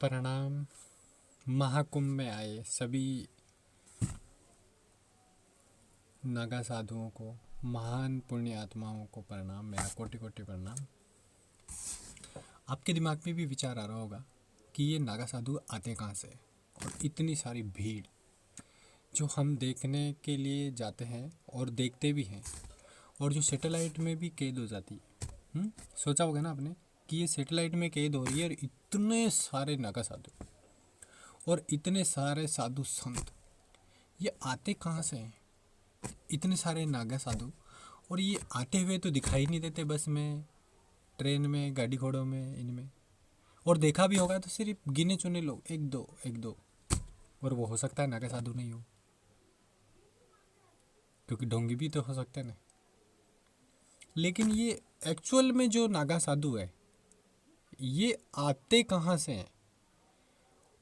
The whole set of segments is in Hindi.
प्रणाम। महाकुंभ में आए सभी नागा साधुओं को, महान पुण्य आत्माओं को प्रणाम, मेरा कोटि कोटि प्रणाम। आपके दिमाग में भी विचार आ रहा होगा कि ये नागा साधु आते कहाँ से, और इतनी सारी भीड़ जो हम देखने के लिए जाते हैं और देखते भी हैं, और जो सैटेलाइट में भी कैद हो जाती है। सोचा होगा ना आपने कि ये सैटेलाइट में कैद हो रही है, और इतने सारे नागा साधु और इतने सारे साधु संत, ये आते कहाँ से हैं? इतने सारे नागा साधु, और ये आते हुए तो दिखाई नहीं देते बस में, ट्रेन में, गाड़ी घोड़ों में, इनमें। और देखा भी होगा तो सिर्फ गिने चुने लोग, एक दो, और वो हो सकता है नागा साधु नहीं हो, क्योंकि ढोंगी भी तो हो सकते हैं ना। लेकिन ये एक्चुअल में जो नागा साधु है, ये आते कहाँ से हैं?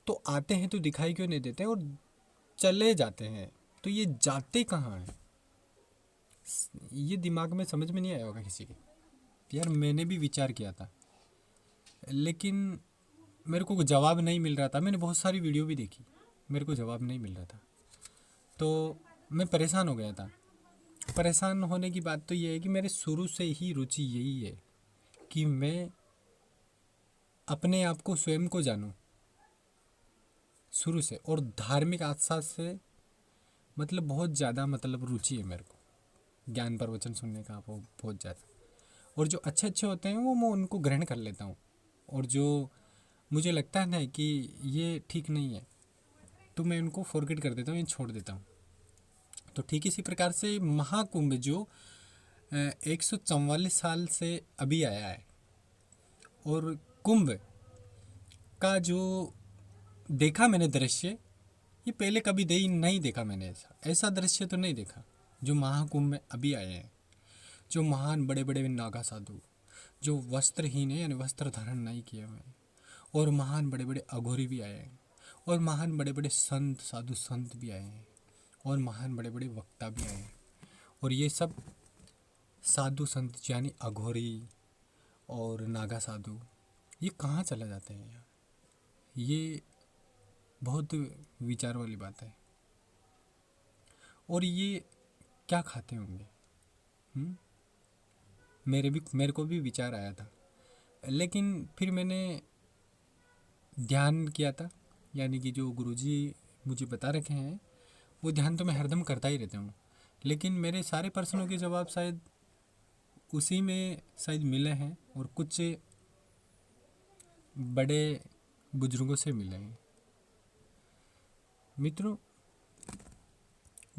तो आते हैं तो दिखाई क्यों नहीं देते, और चले जाते हैं तो ये जाते कहाँ हैं? ये दिमाग में समझ में नहीं आया होगा किसी के। यार मैंने भी विचार किया था, लेकिन मेरे को जवाब नहीं मिल रहा था। मैंने बहुत सारी वीडियो भी देखी, मेरे को जवाब नहीं मिल रहा था, तो मैं परेशान हो गया था। परेशान होने की बात तो ये है कि मेरे शुरू से ही रुचि यही है कि मैं अपने आप को, स्वयं को जानूं शुरू से। और धार्मिक आस्था से मतलब बहुत ज़्यादा मतलब रुचि है मेरे को, ज्ञान प्रवचन सुनने का वो बहुत ज़्यादा। और जो अच्छे अच्छे होते हैं वो मैं उनको ग्रहण कर लेता हूँ, और जो मुझे लगता है ना कि ये ठीक नहीं है तो मैं उनको फॉरगेट कर देता हूँ, ये छोड़ देता हूँ। तो ठीक इसी प्रकार से महाकुंभ जो 144 साल से अभी आया है, और कुंभ का जो देखा मैंने दृश्य, ये पहले कभी नहीं देखा मैंने। ऐसा दृश्य तो नहीं देखा जो महाकुंभ में अभी आए हैं। जो महान बड़े बड़े नागा साधु जो वस्त्रहीन है, यानी वस्त्र धारण नहीं किए हुए हैं, और महान बड़े बड़े अघोरी भी आए हैं, और महान बड़े बड़े संत, साधु संत भी आए हैं, और महान बड़े बड़े वक्ता भी आए हैं। और ये सब साधु संत यानी अघोरी और नागा साधु, ये कहाँ चला जाते हैं यार? ये बहुत विचार वाली बात है। और ये क्या खाते होंगे? मेरे को भी विचार आया था, लेकिन फिर मैंने ध्यान किया था, यानी कि जो गुरुजी मुझे बता रखे हैं वो ध्यान तो मैं हरदम करता ही रहता हूँ। लेकिन मेरे सारे प्रश्नों के जवाब शायद उसी में शायद मिले हैं, और कुछ बड़े बुजुर्गों से मिले हैं। मित्रों,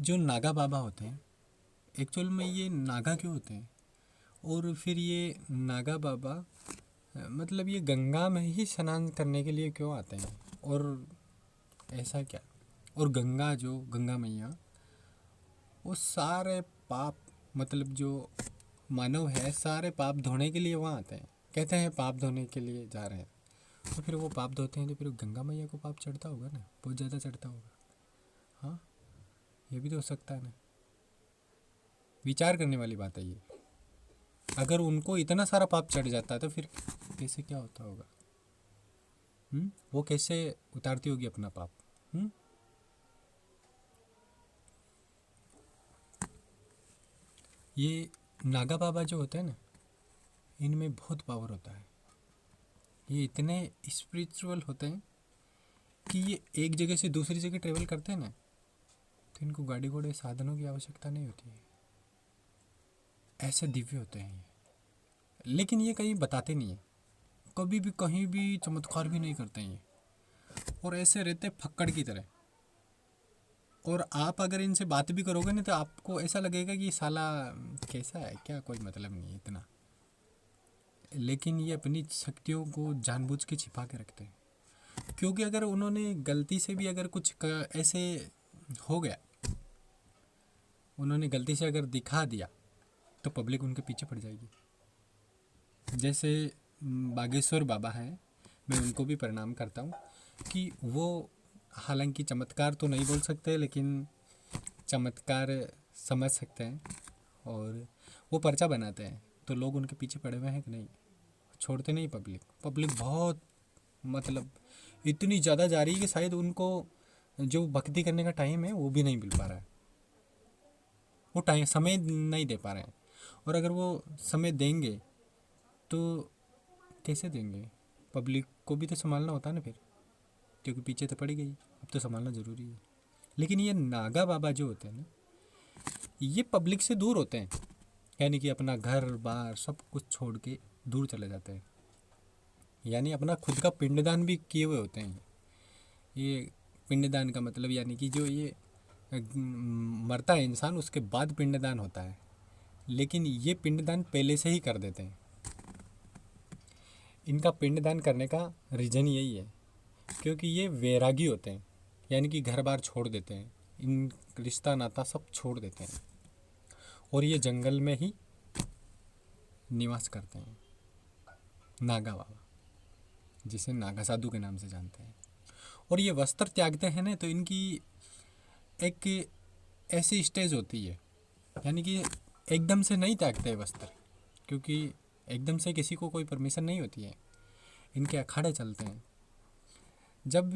जो नागा बाबा होते हैं, एक्चुअल में ये नागा क्यों होते हैं? और फिर ये नागा बाबा मतलब ये गंगा में ही स्नान करने के लिए क्यों आते हैं, और ऐसा क्या? और गंगा, जो गंगा मैया, वो सारे पाप, मतलब जो मानव है सारे पाप धोने के लिए वहाँ आते हैं। कहते हैं पाप धोने के लिए जा रहे हैं, तो फिर वो पाप धोते हैं तो फिर गंगा मैया को पाप चढ़ता होगा ना, बहुत ज़्यादा चढ़ता होगा। हाँ, ये भी तो हो सकता है ना। विचार करने वाली बात है ये। अगर उनको इतना सारा पाप चढ़ जाता है तो फिर कैसे क्या होता होगा? वो कैसे उतारती होगी अपना पाप? ये नागा बाबा जो होते हैं ना, इनमें बहुत पावर होता है। ये इतने स्पिरिचुअल होते हैं कि ये एक जगह से दूसरी जगह ट्रेवल करते हैं ना, तो इनको गाड़ी घोड़े साधनों की आवश्यकता नहीं होती है। ऐसे दिव्य होते हैं ये। लेकिन ये कहीं बताते नहीं है, कभी भी कहीं भी चमत्कार भी नहीं करते हैं ये, और ऐसे रहते फक्कड़ की तरह। और आप अगर इनसे बात भी करोगे ना तो आपको ऐसा लगेगा कि साला कैसा है, क्या कोई मतलब नहीं है इतना। लेकिन ये अपनी शक्तियों को जानबूझ के छिपा के रखते हैं, क्योंकि अगर उन्होंने गलती से भी अगर कुछ ऐसे हो गया, उन्होंने गलती से अगर दिखा दिया तो पब्लिक उनके पीछे पड़ जाएगी। जैसे बागेश्वर बाबा हैं, मैं उनको भी प्रणाम करता हूँ कि वो हालांकि चमत्कार तो नहीं बोल सकते, लेकिन चमत्कार समझ सकते हैं, और वो पर्चा बनाते हैं तो लोग उनके पीछे पड़े हुए हैं कि नहीं, छोड़ते नहीं। पब्लिक बहुत मतलब इतनी ज़्यादा जा रही है कि शायद उनको जो भक्ति करने का टाइम है वो भी नहीं मिल पा रहा है, वो टाइम समय नहीं दे पा रहे हैं। और अगर वो समय देंगे तो कैसे देंगे? पब्लिक को भी तो संभालना होता है ना फिर, क्योंकि पीछे तो पड़ी गई, अब तो संभालना ज़रूरी है। लेकिन ये नागा बाबा जो होते हैं ना, ये पब्लिक से दूर होते हैं, यानी कि अपना घर बार सब कुछ छोड़ के दूर चले जाते हैं, यानी अपना खुद का पिंडदान भी किए हुए होते हैं। ये पिंडदान का मतलब यानी कि जो ये मरता है इंसान उसके बाद पिंडदान होता है, लेकिन ये पिंडदान पहले से ही कर देते हैं। इनका पिंडदान करने का रीज़न यही है, क्योंकि ये वैरागी होते हैं, यानी कि घर बार छोड़ देते हैं, इन रिश्ता नाता सब छोड़ देते हैं और ये जंगल में ही निवास करते हैं। नागा बाबा, जिसे नागा साधु के नाम से जानते हैं। और ये वस्त्र त्यागते हैं ना, तो इनकी एक ऐसी स्टेज होती है, यानी कि एकदम से नहीं त्यागते वस्त्र, क्योंकि एकदम से किसी को कोई परमिशन नहीं होती है। इनके अखाड़े चलते हैं। जब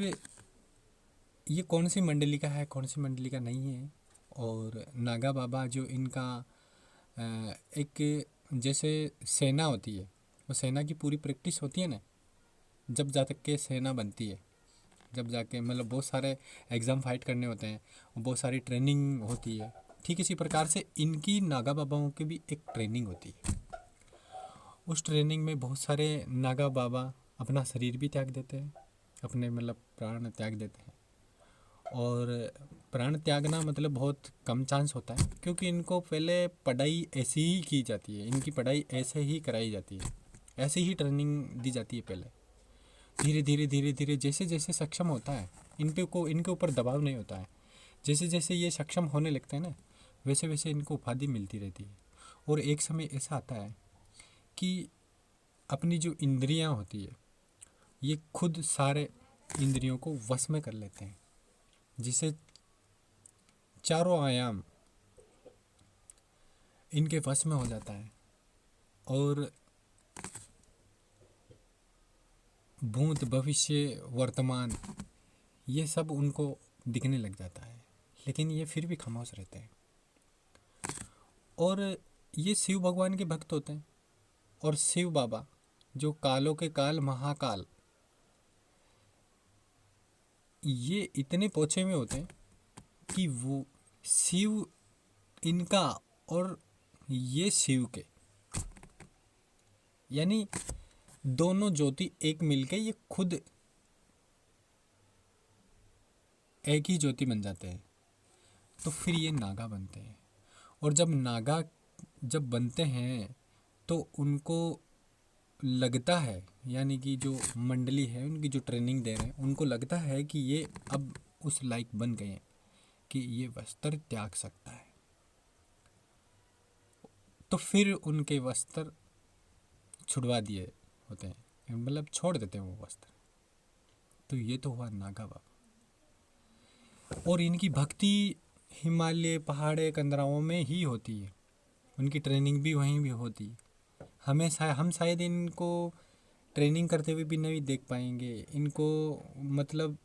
ये कौन सी मंडली का है कौन सी मंडली का नहीं है, और नागा बाबा जो इनका एक जैसे सेना होती है, वो सेना की पूरी प्रैक्टिस होती है ना, जब जा तक के सेना बनती है, जब जाके मतलब बहुत सारे एग्ज़ाम फाइट करने होते हैं, बहुत सारी ट्रेनिंग होती है। ठीक इसी प्रकार से इनकी नागा बाबाओं की भी एक ट्रेनिंग होती है। उस ट्रेनिंग में बहुत सारे नागा बाबा अपना शरीर भी त्याग देते हैं, अपने मतलब प्राण त्याग देते हैं। और प्राण त्यागना मतलब बहुत कम चांस होता है, क्योंकि इनको पहले पढ़ाई ऐसी ही की जाती है, इनकी पढ़ाई ऐसे ही कराई जाती है, ऐसे ही ट्रेनिंग दी जाती है। पहले धीरे धीरे धीरे धीरे जैसे जैसे सक्षम होता है, इनके ऊपर दबाव नहीं होता है, जैसे जैसे ये सक्षम होने लगते हैं ना, वैसे वैसे इनको उपाधि मिलती रहती है। और एक समय ऐसा आता है कि अपनी जो इंद्रियां होती है, ये खुद सारे इंद्रियों को वश में कर लेते हैं, जिसे चारों आयाम इनके वश में हो जाता है। और भूत भविष्य वर्तमान ये सब उनको दिखने लग जाता है, लेकिन ये फिर भी खामोश रहते हैं। और ये शिव भगवान के भक्त होते हैं। और शिव बाबा जो कालों के काल महाकाल, ये इतने पोछे में होते हैं कि वो शिव इनका और ये शिव के, यानी दोनों ज्योति एक मिलके ये खुद एक ही ज्योति बन जाते हैं। तो फिर ये नागा बनते हैं। और जब नागा जब बनते हैं तो उनको लगता है, यानी कि जो मंडली है उनकी जो ट्रेनिंग दे रहे हैं, उनको लगता है कि ये अब उस लायक बन गए हैं कि ये वस्त्र त्याग सकता है। तो फिर उनके वस्त्र छुड़वा दिए होते हैं, मतलब छोड़ देते हैं वो वस्त्र। तो ये तो हुआ नागा बाबा। और इनकी भक्ति हिमालय पहाड़े कंदराओं में ही होती है, उनकी ट्रेनिंग भी वहीं भी होती है। हम शायद इनको ट्रेनिंग करते हुए भी नहीं देख पाएंगे, इनको मतलब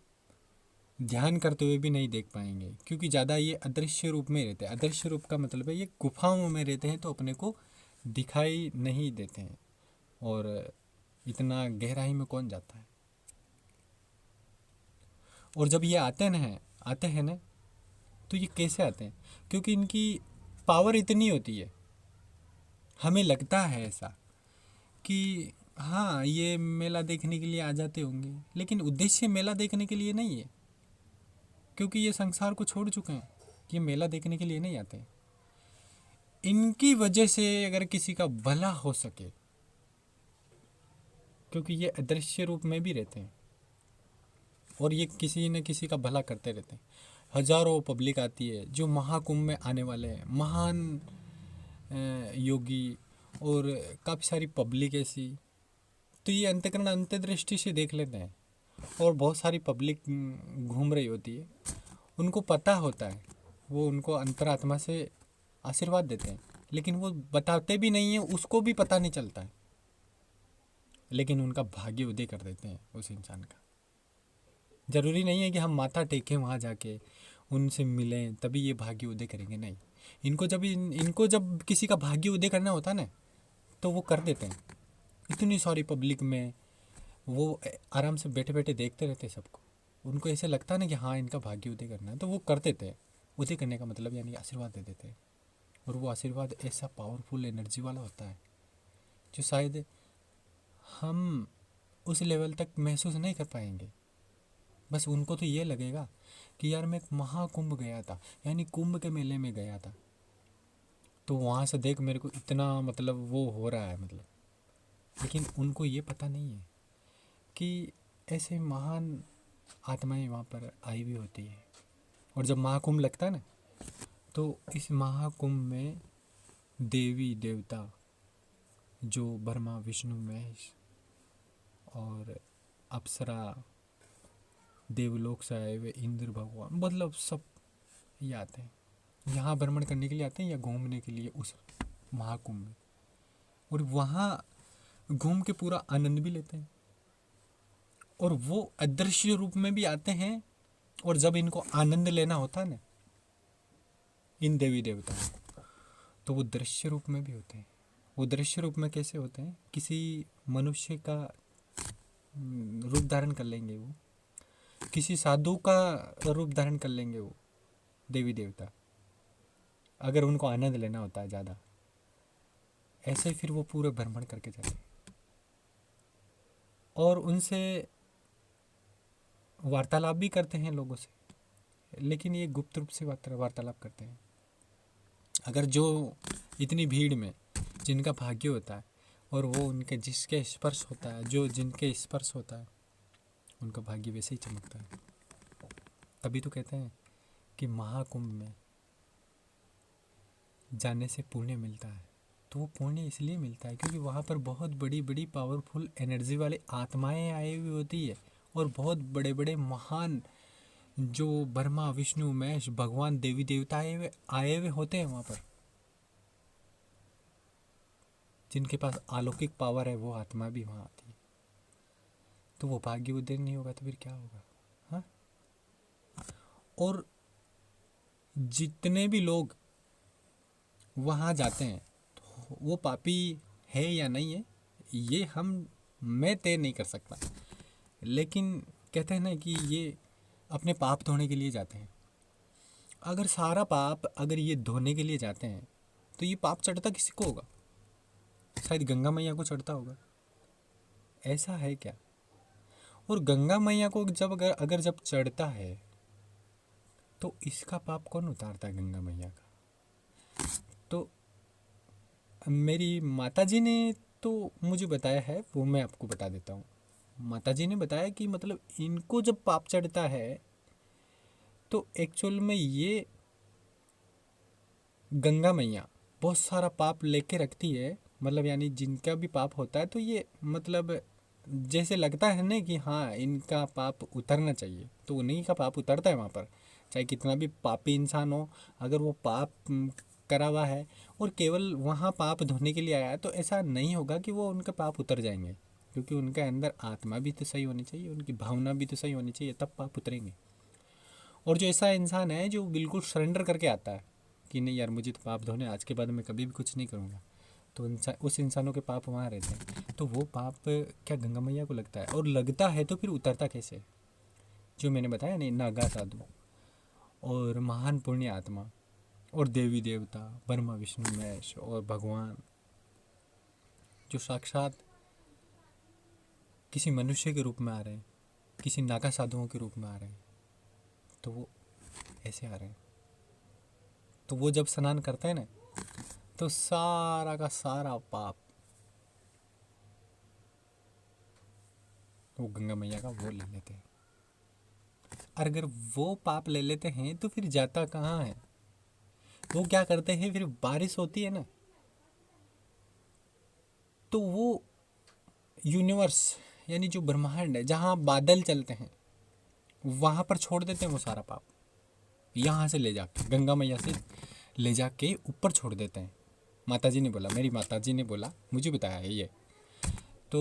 ध्यान करते हुए भी नहीं देख पाएंगे, क्योंकि ज़्यादा ये अदृश्य रूप में रहते हैं। अदृश्य रूप का मतलब है ये गुफाओं में रहते हैं, तो अपने को दिखाई नहीं देते हैं। और इतना गहराई में कौन जाता है। और जब ये आते हैं ना, तो ये कैसे आते हैं? क्योंकि इनकी पावर इतनी होती है, हमें लगता है ऐसा कि हाँ ये मेला देखने के लिए आ जाते होंगे, लेकिन उद्देश्य मेला देखने के लिए नहीं है, क्योंकि ये संसार को छोड़ चुके हैं। ये मेला देखने के लिए नहीं आते। इनकी वजह से अगर किसी का भला हो सके, क्योंकि ये अदृश्य रूप में भी रहते हैं और ये किसी न किसी का भला करते रहते हैं। हजारों पब्लिक आती है जो महाकुंभ में आने वाले हैं, महान योगी और काफ़ी सारी पब्लिक ऐसी। तो ये अंतःकरण अंतर्दृष्टि से देख लेते हैं। और बहुत सारी पब्लिक घूम रही होती है, उनको पता होता है, वो उनको अंतरात्मा से आशीर्वाद देते हैं, लेकिन वो बताते भी नहीं है, उसको भी पता नहीं चलता है, लेकिन उनका भाग्य उदय कर देते हैं उस इंसान का। ज़रूरी नहीं है कि हम माथा टेकें वहाँ जाके उनसे मिलें तभी ये भाग्य उदय करेंगे, नहीं। इनको जब किसी का भाग्य उदय करना होता है ना, तो वो कर देते हैं। इतनी सारी पब्लिक में वो आराम से बैठे बैठे देखते रहते हैं सबको। उनको ऐसे लगता है ना कि हाँ इनका भाग्य उदय करना है, तो वो कर देते हैं। उदय करने का मतलब यानी आशीर्वाद दे देते हैं। और वो आशीर्वाद ऐसा पावरफुल एनर्जी वाला होता है जो शायद हम उस लेवल तक महसूस नहीं कर पाएंगे। बस उनको तो ये लगेगा कि यार मैं एक महाकुंभ गया था, यानी कुंभ के मेले में गया था, तो वहाँ से देख मेरे को इतना मतलब वो हो रहा है मतलब। लेकिन उनको ये पता नहीं है कि ऐसे महान आत्माएं वहाँ पर आई भी होती है। और जब महाकुंभ लगता है ना, तो इस महाकुंभ में देवी देवता जो ब्रह्मा विष्णु महेश और अप्सरा, देवलोक से आए हुए इंद्र भगवान, मतलब सब ये आते हैं, यहाँ भ्रमण करने के लिए आते हैं या घूमने के लिए उस महाकुंभ में। और वहाँ घूम के पूरा आनंद भी लेते हैं। और वो अदृश्य रूप में भी आते हैं। और जब इनको आनंद लेना होता है ना इन देवी देवताओं को, तो वो दृश्य रूप में भी होते हैं। वो दृश्य रूप में कैसे होते हैं? किसी मनुष्य का रूप धारण कर लेंगे वो, किसी साधु का रूप धारण कर लेंगे वो देवी देवता, अगर उनको आनंद लेना होता है ज़्यादा। ऐसे फिर वो पूरे भ्रमण करके जाते हैं और उनसे वार्तालाप भी करते हैं लोगों से, लेकिन ये गुप्त रूप से वार्तालाप करते हैं। अगर जो इतनी भीड़ में जिनका भाग्य होता है और वो उनके जिसके स्पर्श होता है, जो जिनके स्पर्श होता है, उनका भाग्य वैसे ही चमकता है। तभी तो कहते हैं कि महाकुंभ में जाने से पुण्य मिलता है। तो वो पुण्य इसलिए मिलता है क्योंकि वहाँ पर बहुत बड़ी बड़ी पावरफुल एनर्जी वाले आत्माएं आई हुई होती है। और बहुत बड़े बड़े महान जो ब्रह्मा विष्णु महेश भगवान देवी देवता आए हुए होते हैं वहाँ पर, जिनके पास अलौकिक पावर है, वो आत्मा भी वहाँ आती है। तो वो भाग्य उदय नहीं होगा तो फिर क्या होगा? हाँ। और जितने भी लोग वहाँ जाते हैं तो वो पापी है या नहीं है ये मैं तय नहीं कर सकता। लेकिन कहते हैं ना कि ये अपने पाप धोने के लिए जाते हैं। अगर सारा पाप अगर ये धोने के लिए जाते हैं तो ये पाप चढ़ता किसी को होगा? शायद गंगा मैया को चढ़ता होगा। ऐसा है क्या? और गंगा मैया को जब चढ़ता है तो इसका पाप कौन उतारता है? गंगा मैया का। तो मेरी माताजी ने तो मुझे बताया है, वो मैं आपको बता देता हूँ। माताजी ने बताया कि मतलब इनको जब पाप चढ़ता है तो एक्चुअल में ये गंगा मैया बहुत सारा पाप लेके रखती है। मतलब यानी जिनका भी पाप होता है तो ये मतलब जैसे लगता है ना कि हाँ इनका पाप उतरना चाहिए, तो उन्हीं का पाप उतरता है वहाँ पर। चाहे कितना भी पापी इंसान हो, अगर वो पाप करा हुआ है और केवल वहाँ पाप धोने के लिए आया है तो ऐसा नहीं होगा कि वो उनके पाप उतर जाएंगे, क्योंकि उनके अंदर आत्मा भी तो सही होनी चाहिए, उनकी भावना भी तो सही होनी चाहिए, तब पाप उतरेंगे। और जो ऐसा इंसान है जो बिल्कुल सरेंडर करके आता है कि नहीं यार मुझे तो पाप धोने, आज के बाद मैं कभी भी कुछ नहीं करूँगा, तो उस इंसानों के पाप वहाँ रहते हैं। तो वो पाप क्या गंगा मैया को लगता है? और लगता है तो फिर उतरता कैसे? जो मैंने बताया नहीं, नागा साधु और महान पुण्य आत्मा और देवी देवता ब्रह्मा विष्णु महेश और भगवान जो साक्षात किसी मनुष्य के रूप में आ रहे हैं, किसी नागा साधुओं के रूप में आ रहे हैं, तो वो ऐसे आ रहे हैं। तो वो जब स्नान करते हैं ना तो सारा का सारा पाप वो गंगा मैया का वो ले लेते हैं। और अगर वो पाप ले लेते हैं तो फिर जाता कहाँ है? वो क्या करते हैं, फिर बारिश होती है ना तो वो यूनिवर्स यानी जो ब्रह्मांड है जहाँ बादल चलते हैं वहाँ पर छोड़ देते हैं वो सारा पाप। यहाँ से ले जाके गंगा मैया से ले जाके ऊपर छोड़ देते हैं। माताजी ने बोला, मेरी माताजी ने बोला, मुझे बताया है ये। तो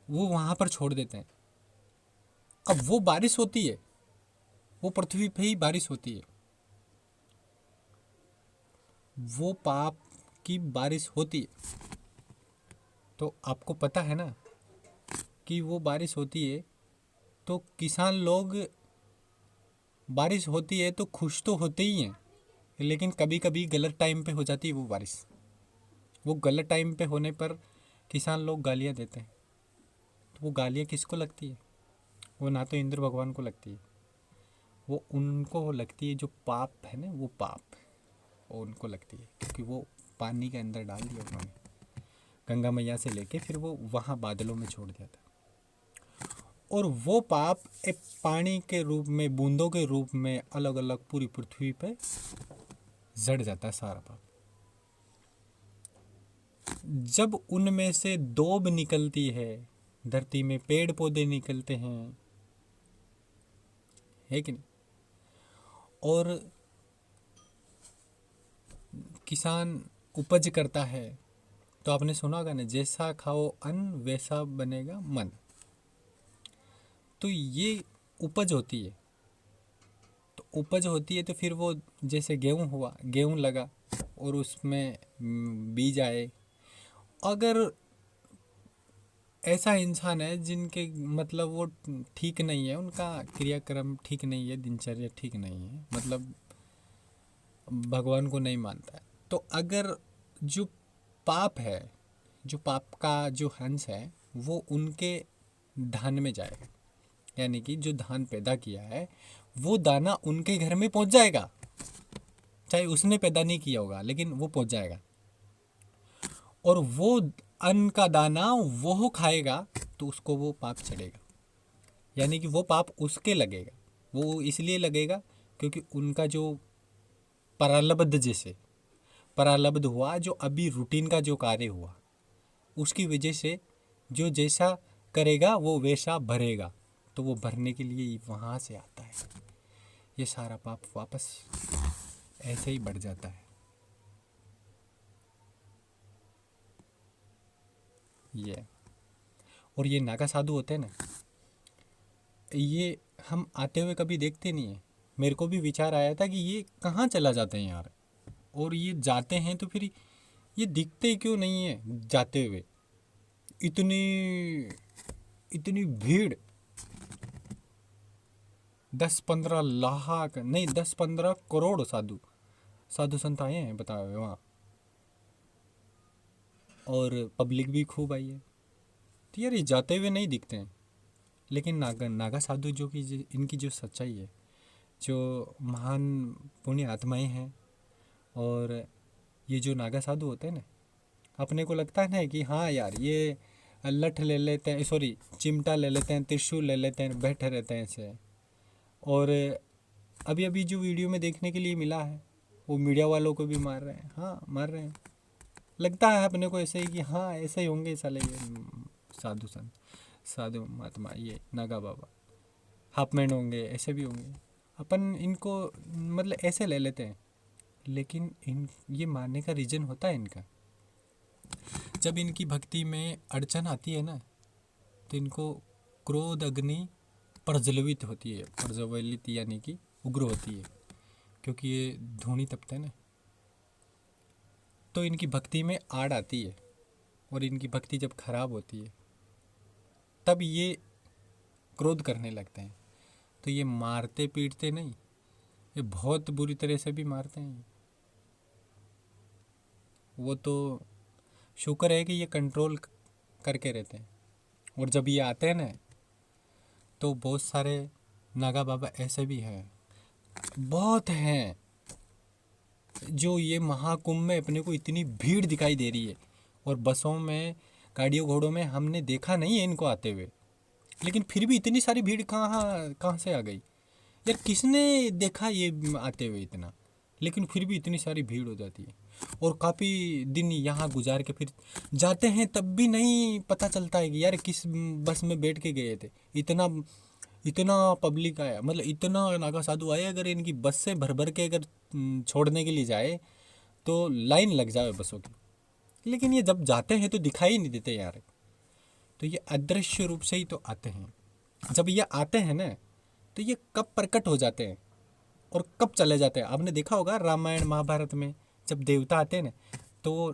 वो वहाँ पर छोड़ देते हैं अब वो बारिश होती है, वो पृथ्वी पे ही बारिश होती है, वो पाप की बारिश होती है। तो आपको पता है ना कि वो बारिश होती है, तो किसान लोग, बारिश होती है तो खुश तो होते ही हैं, लेकिन कभी कभी गलत टाइम पे हो जाती है वो बारिश। वो गलत टाइम पे होने पर किसान लोग गालियाँ देते हैं। तो वो गालियाँ किसको लगती है? वो ना तो इंद्र भगवान को लगती है, वो उनको लगती है जो पाप है ना, वो पाप वो उनको लगती है, क्योंकि वो पानी के अंदर डाल दिया उन्होंने, गंगा मैया से लेके फिर वो वहाँ बादलों में छोड़ दिया था। और वो पाप एक पानी के रूप में, बूंदों के रूप में अलग अलग पूरी पृथ्वी पे जड़ जाता है सारा पाप। जब उनमें से दोब निकलती है, धरती में पेड़ पौधे निकलते हैं, है कि नहीं? और किसान उपज करता है, तो आपने सुना होगा ना, जैसा खाओ अन्न वैसा बनेगा मन। तो ये उपज होती है, तो उपज होती है तो फिर वो जैसे गेहूं हुआ, गेहूं लगा और उसमें बीज आए। अगर ऐसा इंसान है जिनके मतलब वो ठीक नहीं है, उनका क्रियाक्रम ठीक नहीं है, दिनचर्या ठीक नहीं है, मतलब भगवान को नहीं मानता है, तो अगर जो पाप है, जो पाप का जो हंस है, वो उनके धान में जाएगा। यानी कि जो धान पैदा किया है वो दाना उनके घर में पहुंच जाएगा, चाहे उसने पैदा नहीं किया होगा, लेकिन वो पहुंच जाएगा। और वो अन्न का दाना वो खाएगा तो उसको वो पाप चढ़ेगा। यानी कि वो पाप उसके लगेगा। वो इसलिए लगेगा क्योंकि उनका जो प्रारब्ध, जैसे प्रारब्ध हुआ, जो अभी रूटीन का जो कार्य हुआ, उसकी वजह से जो जैसा करेगा वो वैसा भरेगा। तो वो भरने के लिए वहाँ से आता है, ये सारा पाप वापस ऐसे ही बढ़ जाता है। ये और ये नागा साधु होते हैं ना, ये हम आते हुए कभी देखते नहीं है। मेरे को भी विचार आया था कि ये कहाँ चला जाते हैं यार, और ये जाते हैं तो फिर ये दिखते क्यों नहीं है जाते हुए। इतनी इतनी भीड़, 10-15 लाख नहीं, 10-15 करोड़ साधु साधु संत आए हैं, बताओ वहाँ, और पब्लिक भी खूब आई है। तो यार ये जाते हुए नहीं दिखते हैं। लेकिन नागा नागा साधु जो कि इनकी जो सच्चाई है, जो महान पुण्य आत्माएं हैं, और ये जो नागा साधु होते हैं ना, अपने को लगता है ना कि हाँ यार ये लठ ले लेते हैं, सॉरी चिमटा ले लेते हैं, त्रिशूल ले लेते हैं, बैठे रहते हैं ऐसे। और अभी अभी जो वीडियो में देखने के लिए मिला है, वो मीडिया वालों को भी मार रहे हैं। हाँ मार रहे हैं, लगता है अपने को ऐसे ही कि हाँ ऐसे ही होंगे साले ये साधु संत, साधु महात्मा, ये नागा बाबा हाफमैन होंगे, ऐसे भी होंगे। अपन इनको मतलब ऐसे ले लेते हैं, लेकिन इन ये मानने का रीज़न होता है इनका, जब इनकी भक्ति में अड़चन आती है ना, तो इनको क्रोध अग्नि प्रज्वलित होती है, प्रज्वलित यानी कि उग्र होती है, क्योंकि ये धूनी तपते हैं ना, तो इनकी भक्ति में आड़ आती है। और इनकी भक्ति जब खराब होती है तब ये क्रोध करने लगते हैं। तो ये मारते पीटते नहीं, ये बहुत बुरी तरह से भी मारते हैं। वो तो शुक्र है कि ये कंट्रोल करके रहते हैं। और जब ये आते हैं ना, तो बहुत सारे नागा बाबा ऐसे भी हैं, बहुत हैं, जो ये महाकुंभ में अपने को इतनी भीड़ दिखाई दे रही है, और बसों में, गाड़ियों घोड़ों में हमने देखा नहीं है इनको आते हुए, लेकिन फिर भी इतनी सारी भीड़ कहाँ कहाँ से आ गई यार? किसने देखा ये आते हुए इतना? लेकिन फिर भी इतनी सारी भीड़ हो जाती है। और काफ़ी दिन यहाँ गुजार के फिर जाते हैं, तब भी नहीं पता चलता है कि यार किस बस में बैठ के गए थे। इतना इतना पब्लिक आया, मतलब इतना नागा साधु आए, अगर इनकी बस से भर भर के अगर छोड़ने के लिए जाए तो लाइन लग जाए बसों की। लेकिन ये जब जाते हैं तो दिखाई नहीं देते यार। तो ये अदृश्य रूप से ही तो आते हैं। जब ये आते हैं ना, तो ये कब प्रकट हो जाते हैं और कब चले जाते हैं। आपने देखा होगा रामायण महाभारत में जब देवता आते हैं ना, तो वो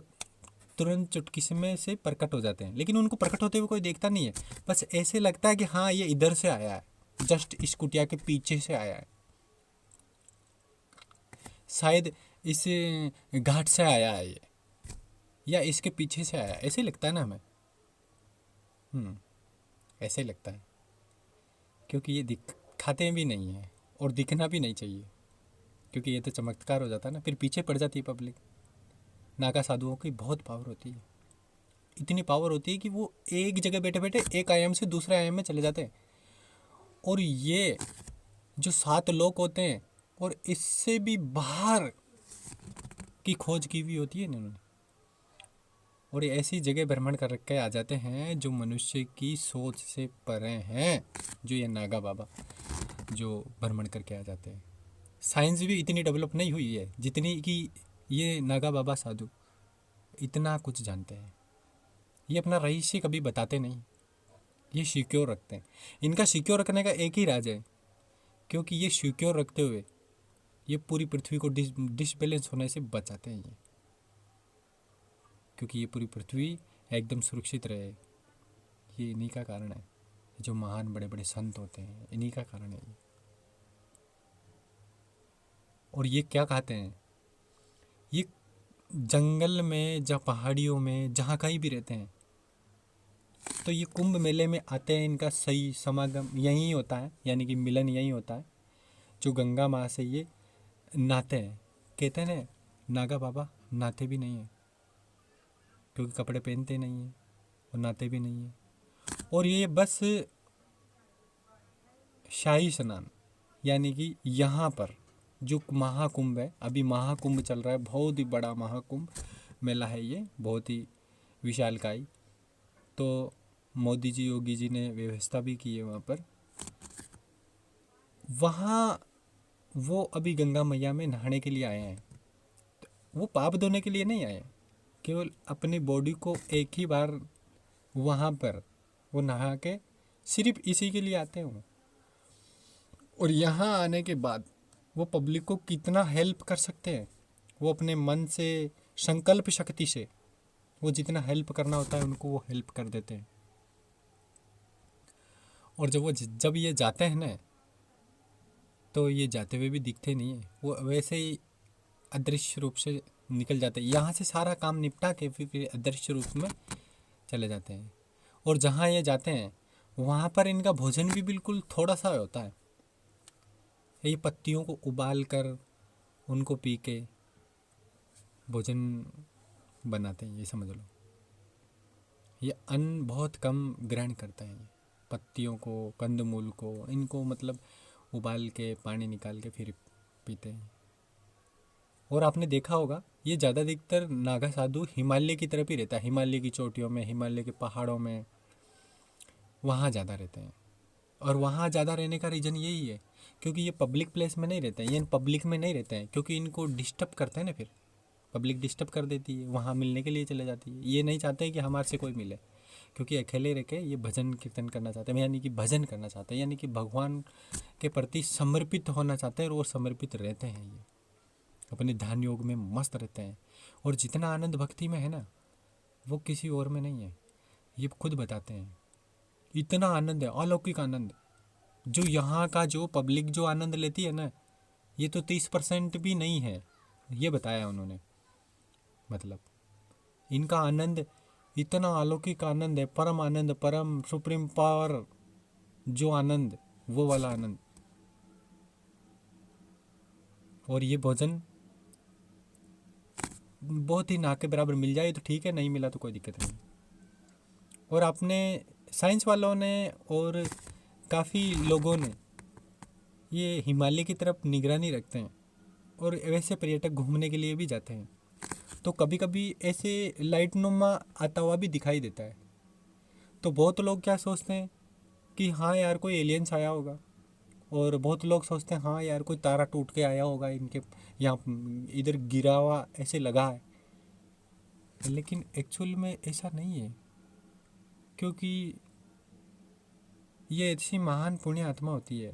तुरंत चुटकी में से प्रकट हो जाते हैं, लेकिन उनको प्रकट होते हुए कोई देखता नहीं है। बस ऐसे लगता है कि हाँ ये इधर से आया है, जस्ट इस कुटिया के पीछे से आया है, शायद इस घाट से आया है ये, या इसके पीछे से आया है, ऐसे ही लगता है ना हमें। ऐसे ही लगता है, क्योंकि ये दिखाते भी नहीं है और दिखना भी नहीं चाहिए, क्योंकि ये तो चमत्कार हो जाता है ना, फिर पीछे पड़ जाती है पब्लिक। नागा साधुओं की बहुत पावर होती है, इतनी पावर होती है कि वो एक जगह बैठे बैठे एक आयाम से दूसरे आयाम में चले जाते हैं। और ये जो 7 लोक होते हैं और इससे भी बाहर की खोज की हुई होती है इन्होंने, और ये ऐसी जगह भ्रमण कर के आ जाते हैं जो मनुष्य की सोच से परे हैं, जो ये नागा बाबा जो भ्रमण करके आ जाते हैं। साइंस भी इतनी डेवलप नहीं हुई है जितनी कि ये नागा बाबा साधु इतना कुछ जानते हैं। ये अपना रहस्य कभी बताते नहीं, ये सिक्योर रखते हैं। इनका सिक्योर रखने का एक ही राज है, क्योंकि ये सिक्योर रखते हुए ये पूरी पृथ्वी को डिसबैलेंस होने से बचाते हैं ये, क्योंकि ये पूरी पृथ्वी एकदम सुरक्षित रहे, ये इन्हीं का कारण है। जो महान बड़े बड़े संत होते हैं इन्हीं का कारण है ये। और ये क्या कहते हैं, ये जंगल में या पहाड़ियों में जहाँ कहीं भी रहते हैं, तो ये कुंभ मेले में आते हैं। इनका सही समागम यहीं होता है, यानी कि मिलन यहीं होता है, जो गंगा माँ से ये नहाते हैं। कहते हैं ना, नागा बाबा नहाते भी नहीं हैं, क्योंकि कपड़े पहनते नहीं हैं और नहाते भी नहीं हैं। और ये बस शाही स्नान, यानी कि यहाँ पर जो महाकुंभ है, अभी महाकुंभ चल रहा है, बहुत ही बड़ा महाकुंभ मेला है ये, बहुत ही विशालकाय। तो मोदी जी योगी जी ने व्यवस्था भी की है वहाँ पर। वहाँ वो अभी गंगा मैया में नहाने के लिए आए हैं, वो पाप धोने के लिए नहीं आए हैं, केवल अपनी बॉडी को एक ही बार वहाँ पर वो नहा के सिर्फ इसी के लिए आते हैं वो। और यहाँ आने के बाद वो पब्लिक को कितना हेल्प कर सकते हैं, वो अपने मन से संकल्प शक्ति से वो जितना हेल्प करना होता है उनको वो हेल्प कर देते हैं। और जब ये जाते हैं ना, तो ये जाते हुए भी दिखते नहीं है, वो वैसे ही अदृश्य रूप से निकल जाते हैं। यहाँ से सारा काम निपटा के फिर अदृश्य रूप में चले जाते हैं। और जहाँ ये जाते हैं वहाँ पर इनका भोजन भी बिल्कुल थोड़ा सा होता है, ये पत्तियों को उबाल कर उनको पी के भोजन बनाते हैं, ये समझ लो। ये अन्न बहुत कम ग्रहण करते हैं, ये पत्तियों को, कंदमूल को, इनको मतलब उबाल के पानी निकाल के फिर पीते हैं। और आपने देखा होगा ये ज़्यादा अधिकतर नागा साधु हिमालय की तरफ ही रहता है, हिमालय की चोटियों में, हिमालय के पहाड़ों में, वहाँ ज़्यादा रहते हैं। और वहाँ ज़्यादा रहने का रीज़न यही है, क्योंकि ये पब्लिक प्लेस में नहीं रहते हैं, ये पब्लिक में नहीं रहते हैं, क्योंकि इनको डिस्टर्ब करते हैं ना, फिर पब्लिक डिस्टर्ब कर देती है, वहाँ मिलने के लिए चले जाती है। ये नहीं चाहते हैं कि हमारे से कोई मिले, क्योंकि अकेले रह के ये भजन कीर्तन करना चाहते हैं, यानी कि भजन करना चाहते हैं, यानी कि भगवान के प्रति समर्पित होना चाहते हैं। और वो समर्पित रहते हैं, ये अपने ध्यान योग में मस्त रहते हैं। और जितना आनंद भक्ति में है ना, वो किसी और में नहीं है, ये खुद बताते हैं। इतना आनंद है, अलौकिक आनंद, जो यहाँ का जो पब्लिक जो आनंद लेती है ना, ये तो 30% भी नहीं है, ये बताया उन्होंने। मतलब इनका आनंद इतना अलौकिक आनंद है, परम आनंद, परम सुप्रीम पावर, जो आनंद, वो वाला आनंद। और ये भोजन बहुत ही ना के बराबर मिल जाए तो ठीक है, नहीं मिला तो कोई दिक्कत नहीं। और आपने साइंस वालों ने और काफ़ी लोगों ने ये हिमालय की तरफ निगरानी रखते हैं, और वैसे पर्यटक घूमने के लिए भी जाते हैं, तो कभी कभी ऐसे लाइट नुमा आता हुआ भी दिखाई देता है। तो बहुत लोग क्या सोचते हैं कि हाँ यार कोई एलियंस आया होगा, और बहुत लोग सोचते हैं हाँ यार कोई तारा टूट के आया होगा इनके यहाँ, इधर गिरा हुआ ऐसे लगा है। लेकिन एक्चुअल में ऐसा नहीं है, क्योंकि ये ऐसी महान पुण्य आत्मा होती है,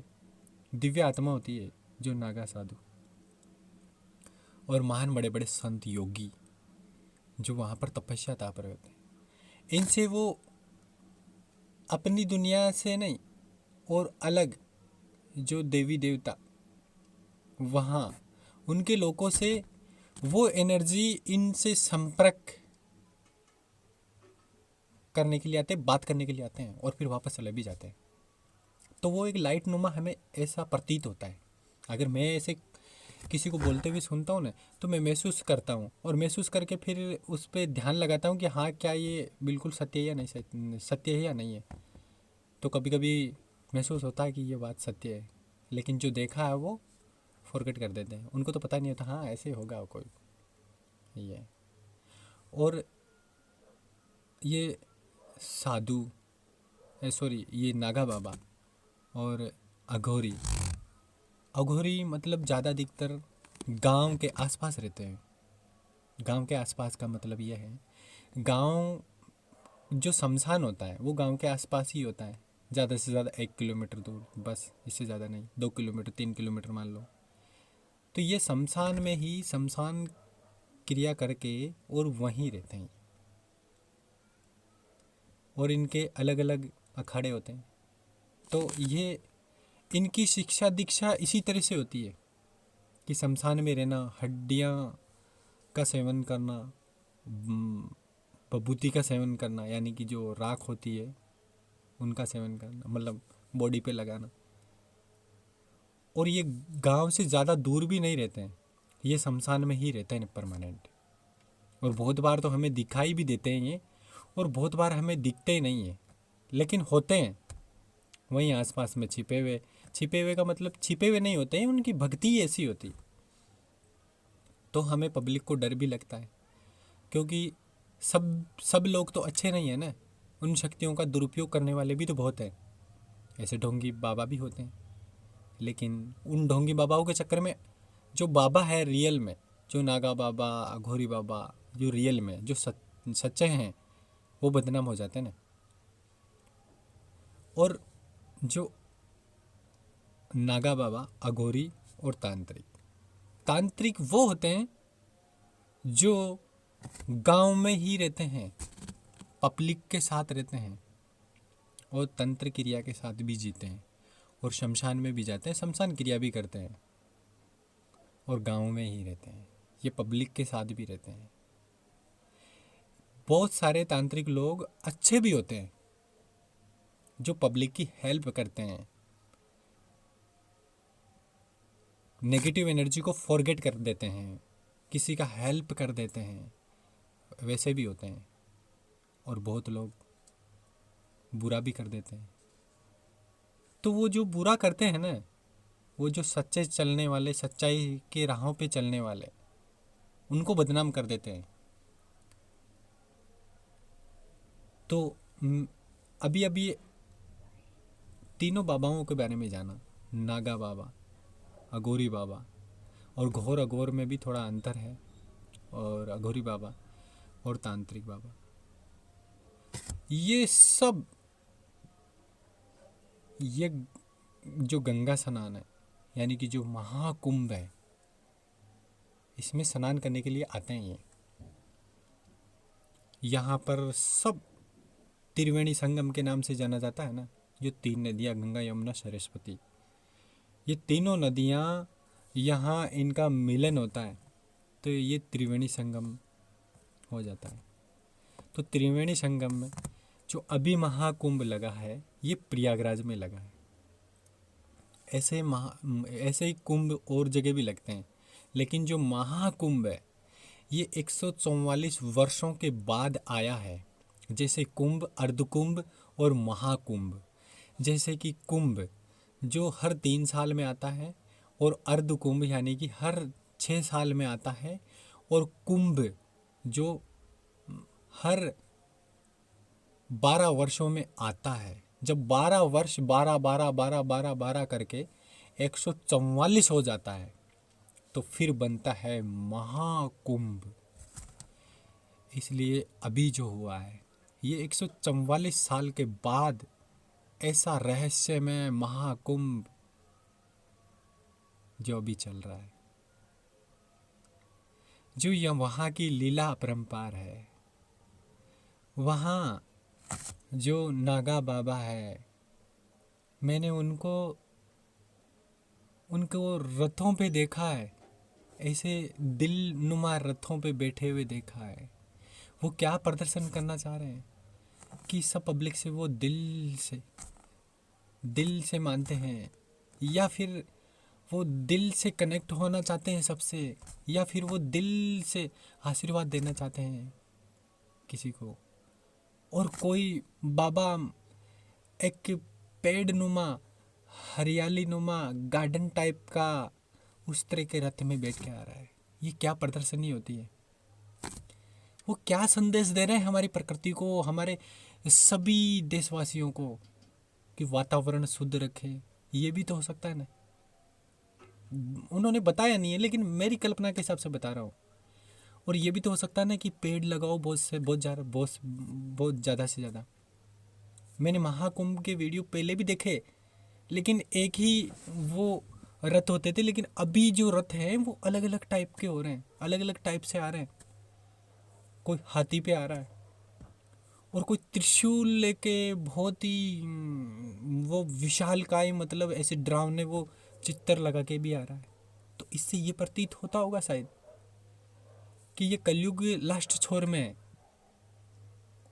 दिव्य आत्मा होती है जो नागा साधु और महान बड़े बड़े संत योगी जो वहाँ पर तपस्या ताप रहे होते हैं। इनसे वो अपनी दुनिया से नहीं और अलग जो देवी देवता वहाँ उनके लोगों से वो एनर्जी इनसे संपर्क करने के लिए आते हैं, बात करने के लिए आते हैं और फिर वापस चले भी जाते हैं। तो वो एक लाइट नुमा हमें ऐसा प्रतीत होता है। अगर मैं ऐसे किसी को बोलते हुए सुनता हूँ ना तो मैं महसूस करता हूँ और महसूस करके फिर उस पर ध्यान लगाता हूँ कि हाँ क्या ये बिल्कुल सत्य है या नहीं, सत्य है या नहीं है। तो कभी कभी महसूस होता है कि ये बात सत्य है, लेकिन जो देखा है वो फॉरगेट कर देते हैं। उनको तो पता नहीं होता हाँ ऐसे होगा कोई ये। और ये साधु सॉरी ये नागा बाबा और अघोरी, अघोरी मतलब ज़्यादा अधिकतर गांव के आसपास रहते हैं। गांव के आसपास का मतलब यह है गांव जो शमशान होता है वो गांव के आसपास ही होता है, ज़्यादा से ज़्यादा 1 किलोमीटर दूर, बस इससे ज़्यादा नहीं, 2 किलोमीटर 3 किलोमीटर मान लो। तो ये शमशान में ही शमशान क्रिया करके और वहीं रहते हैं और इनके अलग अलग अखाड़े होते हैं। तो ये इनकी शिक्षा दीक्षा इसी तरह से होती है कि शमशान में रहना, हड्डियाँ का सेवन करना, बबूती का सेवन करना, यानी कि जो राख होती है उनका सेवन करना, मतलब बॉडी पे लगाना। और ये गांव से ज़्यादा दूर भी नहीं रहते हैं, ये शमशान में ही रहते हैं परमानेंट। और बहुत बार तो हमें दिखाई भी देते हैं ये, और बहुत बार हमें दिखते ही नहीं है, लेकिन होते हैं वहीं आसपास में छिपे हुए। छिपे हुए का मतलब छिपे हुए नहीं होते हैं, उनकी भक्ति ही ऐसी होती। तो हमें पब्लिक को डर भी लगता है क्योंकि सब लोग तो अच्छे नहीं है ना, उन शक्तियों का दुरुपयोग करने वाले भी तो बहुत हैं। ऐसे ढोंगी बाबा भी होते हैं, लेकिन उन ढोंगी बाबाओं के चक्कर में जो बाबा है रियल में, जो नागा बाबा अघोरी बाबा जो रियल में जो सच्चे हैं वो बदनाम हो जाते हैं ना। और जो नागा बाबा अघोरी और तांत्रिक, तांत्रिक वो होते हैं जो गांव में ही रहते हैं, पब्लिक के साथ रहते हैं और तंत्र क्रिया के साथ भी जीते हैं और शमशान में भी जाते हैं, शमशान क्रिया भी करते हैं और गांव में ही रहते हैं। ये पब्लिक के साथ भी रहते हैं। बहुत सारे तांत्रिक लोग अच्छे भी होते हैं जो पब्लिक की हेल्प करते हैं, नेगेटिव एनर्जी को फॉरगेट कर देते हैं, किसी का हेल्प कर देते हैं, वैसे भी होते हैं। और बहुत लोग बुरा भी कर देते हैं। तो वो जो बुरा करते हैं ना, वो जो सच्चे चलने वाले, सच्चाई के राहों पे चलने वाले, उनको बदनाम कर देते हैं। तो अभी अभी तीनों बाबाओं के बारे में जाना, नागा बाबा, अघोरी बाबा, और घोर अघोर में भी थोड़ा अंतर है, और अघोरी बाबा और तांत्रिक बाबा, ये सब ये जो गंगा स्नान है यानी कि जो महाकुंभ है, इसमें स्नान करने के लिए आते हैं। ये यहाँ पर सब त्रिवेणी संगम के नाम से जाना जाता है ना, जो 3 नदियाँ गंगा यमुना सरस्वती, ये तीनों नदियाँ यहाँ इनका मिलन होता है, तो ये त्रिवेणी संगम हो जाता है। तो त्रिवेणी संगम में जो अभी महाकुंभ लगा है ये प्रयागराज में लगा है। ऐसे ही कुंभ और जगह भी लगते हैं, लेकिन जो महाकुंभ है ये 144 वर्षों के बाद आया है। जैसे कुंभ, अर्धकुंभ और महाकुंभ। जैसे कि कुंभ जो हर 3 साल में आता है और अर्धकुंभ यानी कि हर 6 साल में आता है, और कुंभ जो हर 12 वर्षों में आता है। जब 12 वर्ष 12 12 12 12 12 करके 144 हो जाता है तो फिर बनता है महाकुंभ। इसलिए अभी जो हुआ है ये 144 साल के बाद ऐसा रहस्यमय महाकुंभ जो भी चल रहा है, जो यह वहाँ की लीला अपरंपार है, वहाँ जो नागा बाबा है, मैंने उनको उनको रथों पे देखा है, ऐसे दिल नुमा रथों पे बैठे हुए देखा है। वो क्या प्रदर्शन करना चाह रहे हैं कि सब पब्लिक से वो दिल से मानते हैं, या फिर वो दिल से कनेक्ट होना चाहते हैं सबसे, या फिर वो दिल से आशीर्वाद देना चाहते हैं किसी को। और कोई बाबा एक पेड़ नुमा, हरियाली नुमा, गार्डन टाइप का उस तरह के रथ में बैठ के आ रहा है। ये क्या प्रदर्शनी होती है? वो क्या संदेश दे रहे हैं हमारी प्रकृति को, हमारे सभी देशवासियों को, कि वातावरण शुद्ध रखें। ये भी तो हो सकता है ना। उन्होंने बताया नहीं है, लेकिन मेरी कल्पना के हिसाब से बता रहा हूँ। और ये भी तो हो सकता है ना कि पेड़ लगाओ बहुत ज़्यादा से ज़्यादा। मैंने महाकुंभ के वीडियो पहले भी देखे, लेकिन एक ही वो रथ होते थे, लेकिन अभी जो रथ हैं वो अलग अलग टाइप के हो रहे हैं, अलग अलग टाइप से आ रहे हैं। कोई हाथी पे आ रहा है, और कोई त्रिशूल लेके बहुत ही वो विशालकाय, मतलब ऐसे डरावने वो चित्तर लगा के भी आ रहा है। तो इससे ये प्रतीत होता होगा शायद कि ये कलयुग लास्ट छोर में है,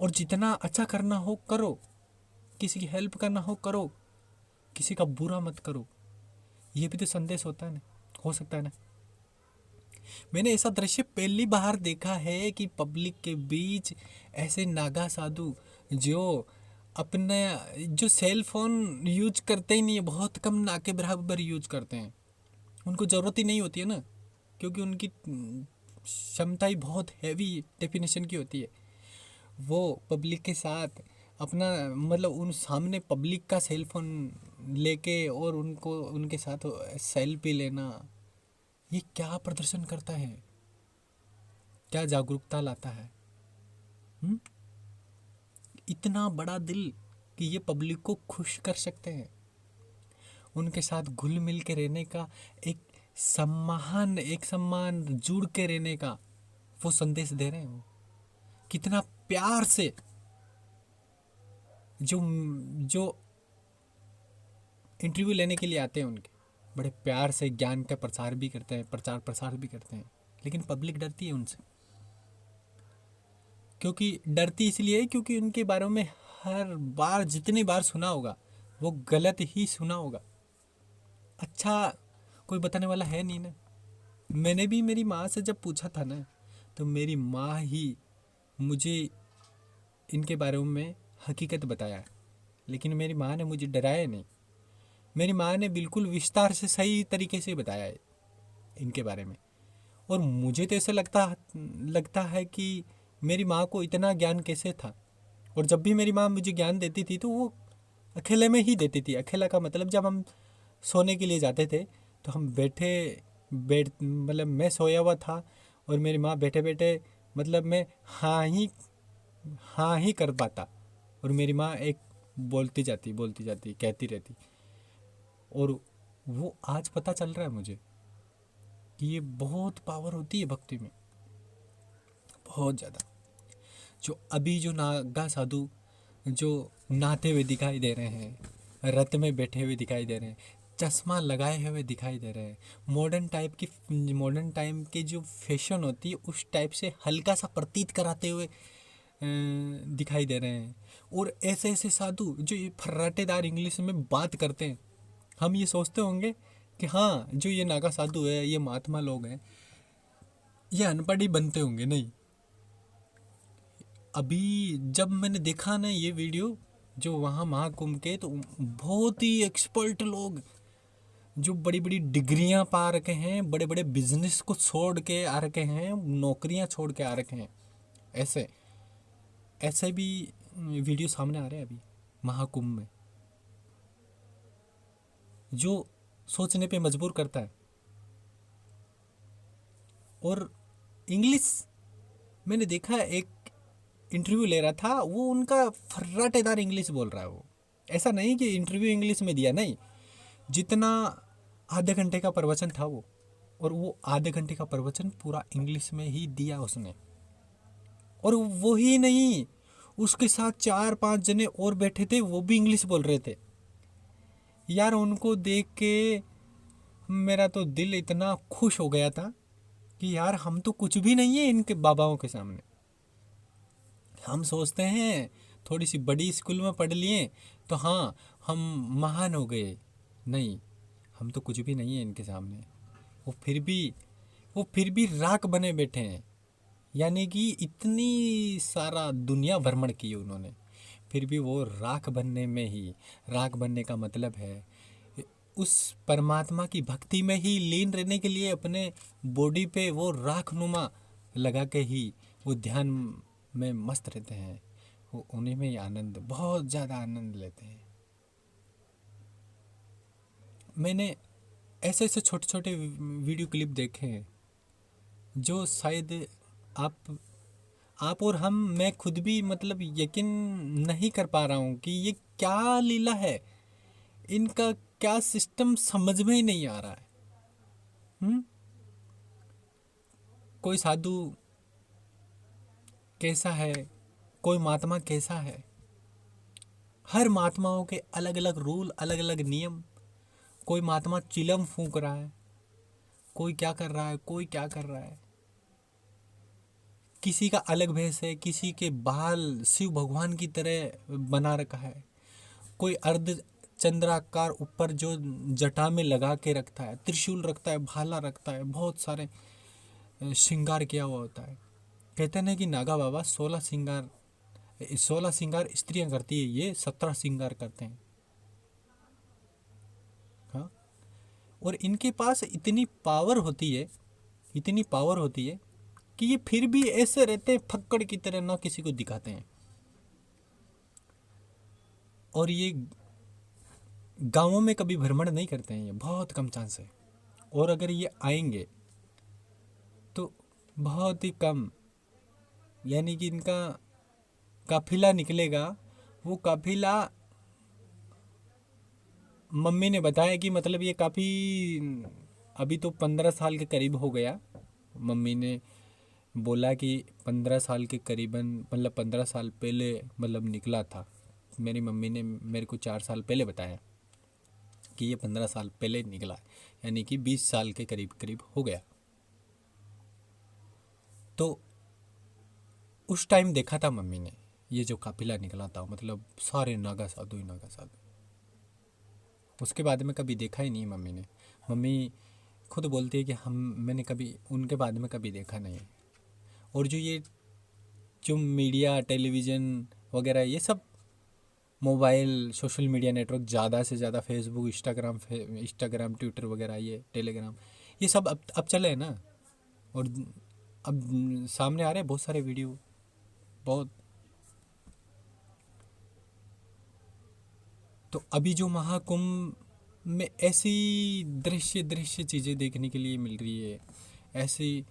और जितना अच्छा करना हो करो, किसी की हेल्प करना हो करो, किसी का बुरा मत करो। ये भी तो संदेश होता है ना, हो सकता है ना। मैंने ऐसा दृश्य पहली बार देखा है कि पब्लिक के बीच ऐसे नागा साधु जो अपने जो सेल फोन यूज करते ही नहीं है, बहुत कम, ना के बराबर यूज करते हैं, उनको ज़रूरत ही नहीं होती है ना, क्योंकि उनकी क्षमता ही बहुत हैवी डेफिनेशन की होती है। वो पब्लिक के साथ अपना, मतलब उन सामने पब्लिक का सेल फोन लेके और उनको उनके साथ सेल्फी लेना, ये क्या प्रदर्शन करता है, क्या जागरूकता लाता है। हुँ? इतना बड़ा दिल कि ये पब्लिक को खुश कर सकते हैं, उनके साथ घुल मिल के रहने का एक सम्मान जुड़ के रहने का वो संदेश दे रहे हैं। वो कितना प्यार से जो जो इंटरव्यू लेने के लिए आते हैं, उनके बड़े प्यार से ज्ञान का प्रचार भी करते हैं, प्रचार प्रसार भी करते हैं, लेकिन पब्लिक डरती है उनसे। क्योंकि डरती इसलिए है क्योंकि उनके बारे में हर बार जितनी बार सुना होगा वो गलत ही सुना होगा, अच्छा कोई बताने वाला है नहीं ना। मैंने भी मेरी माँ से जब पूछा था ना, तो मेरी माँ ही मुझे इनके बारे में हकीकत बताया, लेकिन मेरी माँ ने मुझे डराया नहीं। मेरी माँ ने बिल्कुल विस्तार से सही तरीके से बताया है इनके बारे में। और मुझे तो ऐसा लगता है कि मेरी माँ को इतना ज्ञान कैसे था। और जब भी मेरी माँ मुझे ज्ञान देती थी तो वो अकेले में ही देती थी। अकेला का मतलब जब हम सोने के लिए जाते थे तो हम मतलब मैं सोया हुआ था और मेरी माँ बैठे बैठे, मतलब मैं हाँ ही कर पाता, और मेरी माँ एक बोलती जाती कहती रहती। और वो आज पता चल रहा है मुझे कि ये बहुत पावर होती है भक्ति में, बहुत ज़्यादा। जो अभी जो नागा साधु जो नहाते हुए दिखाई दे रहे हैं, रथ में बैठे हुए दिखाई दे रहे हैं, चश्मा लगाए हुए दिखाई दे रहे हैं, मॉडर्न टाइम के जो फैशन होती है उस टाइप से हल्का सा प्रतीत कराते हुए दिखाई दे रहे हैं। और ऐसे ऐसे साधु जो ये फर्राटेदार इंग्लिश में बात करते हैं, हम ये सोचते होंगे कि हाँ जो ये नागा साधु है, ये महात्मा लोग हैं, ये अनपढ़ ही बनते होंगे। नहीं, अभी जब मैंने देखा ना ये वीडियो जो वहाँ महाकुंभ के, तो बहुत ही एक्सपर्ट लोग जो बड़ी बड़ी डिग्रियां पा रखे हैं, बड़े बड़े बिजनेस को छोड़ के आ रखे हैं, नौकरियां छोड़ के आ रखे हैं, ऐसे ऐसे भी वीडियो सामने आ रहे हैं अभी महाकुंभ में, जो सोचने पे मजबूर करता है। और इंग्लिश मैंने देखा, एक इंटरव्यू ले रहा था वो, उनका फर्राटेदार इंग्लिश बोल रहा है वो, ऐसा नहीं कि इंटरव्यू इंग्लिश में दिया, नहीं, जितना आधे घंटे का प्रवचन था वो, और वो आधे घंटे का प्रवचन पूरा इंग्लिश में ही दिया उसने। और वो ही नहीं, उसके साथ 4-5 जने और बैठे थे, वो भी इंग्लिश बोल रहे थे। यार उनको देख के मेरा तो दिल इतना खुश हो गया था कि यार हम तो कुछ भी नहीं है इनके बाबाओं के सामने। हम सोचते हैं थोड़ी सी बड़ी स्कूल में पढ़ लिए तो हाँ हम महान हो गए, नहीं, हम तो कुछ भी नहीं है इनके सामने। वो फिर भी वो फिर भी राख बने बैठे हैं, यानी कि इतनी सारा दुनिया भ्रमण की उन्होंने, फिर भी वो राख बनने में ही, राख बनने का मतलब है उस परमात्मा की भक्ति में ही लीन रहने के लिए अपने बॉडी पे वो राख नुमा लगा के ही वो ध्यान में मस्त रहते हैं। वो उन्हीं में ही आनंद, बहुत ज़्यादा आनंद लेते हैं। मैंने ऐसे ऐसे छोटे छोटे वीडियो क्लिप देखे हैं जो शायद आप और हम, मैं खुद भी मतलब यकीन नहीं कर पा रहा हूँ कि ये क्या लीला है, इनका क्या सिस्टम समझ में ही नहीं आ रहा है। कोई साधु कैसा है, कोई महात्मा कैसा है, हर महात्माओं के अलग अलग रूल, अलग अलग नियम। कोई महात्मा चिलम फूंक रहा है, कोई क्या कर रहा है, कोई क्या कर रहा है, किसी का अलग भेष है, किसी के बाल शिव भगवान की तरह बना रखा है, कोई अर्ध चंद्राकार ऊपर जो जटा में लगा के रखता है, त्रिशूल रखता है, भाला रखता है, बहुत सारे श्रृंगार किया हुआ होता है। कहते हैं कि नागा बाबा 16 श्रृंगार स्त्रियां करती है, ये 17 श्रृंगार करते हैं। हाँ, और इनके पास इतनी पावर होती है, इतनी पावर होती है कि ये फिर भी ऐसे रहते हैं फक्कड़ की तरह, ना किसी को दिखाते हैं। और ये गांवों में कभी भ्रमण नहीं करते हैं, ये बहुत कम चांस है। और अगर ये आएंगे तो बहुत ही कम, यानी कि इनका काफिला निकलेगा। वो काफिला मम्मी ने बताया कि मतलब ये काफ़ी, अभी तो 15 साल के करीब हो गया। मम्मी ने बोला कि 15 साल के करीबन, मतलब 15 साल पहले मतलब निकला था। मेरी मम्मी ने मेरे को 4 साल पहले बताया कि ये 15 साल पहले निकला, यानी कि 20 साल के करीब करीब हो गया। तो उस टाइम देखा था मम्मी ने ये जो काफिला निकला था, मतलब सारे नागा साधु ही नागा साधु। उसके बाद में कभी देखा ही नहीं मम्मी ने। मम्मी खुद बोलती है कि मैंने कभी उनके बाद में कभी देखा नहीं है। और जो मीडिया, टेलीविज़न वगैरह, ये सब मोबाइल, सोशल मीडिया नेटवर्क, ज़्यादा से ज़्यादा फेसबुक, इंस्टाग्राम, ट्विटर वगैरह, ये टेलीग्राम, ये सब अब चले हैं ना। और अब सामने आ रहे हैं बहुत सारे वीडियो, बहुत। तो अभी जो महाकुंभ में ऐसी दृश्य चीज़ें देखने के लिए मिल रही है, ऐसी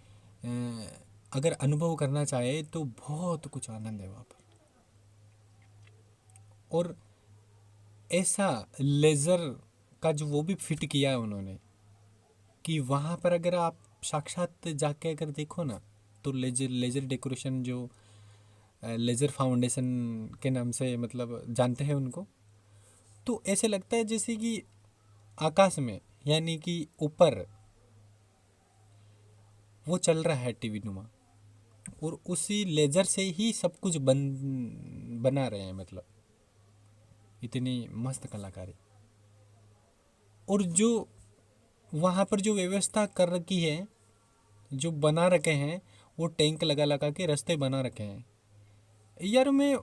अगर अनुभव करना चाहे तो बहुत कुछ आनंद है वहाँ पर। और ऐसा लेज़र का जो वो भी फिट किया है उन्होंने कि वहाँ पर अगर आप साक्षात जाके अगर देखो ना, तो लेज़र डेकोरेशन, जो लेज़र फाउंडेशन के नाम से मतलब जानते हैं उनको, तो ऐसे लगता है जैसे कि आकाश में, यानी कि ऊपर वो चल रहा है टीवी नुमा, और उसी लेज़र से ही सब कुछ बना रहे हैं, मतलब इतनी मस्त कलाकारी। और जो वहाँ पर जो व्यवस्था कर रखी है, जो बना रखे हैं, वो टैंक लगा लगा के रास्ते बना रखे हैं। यार मैं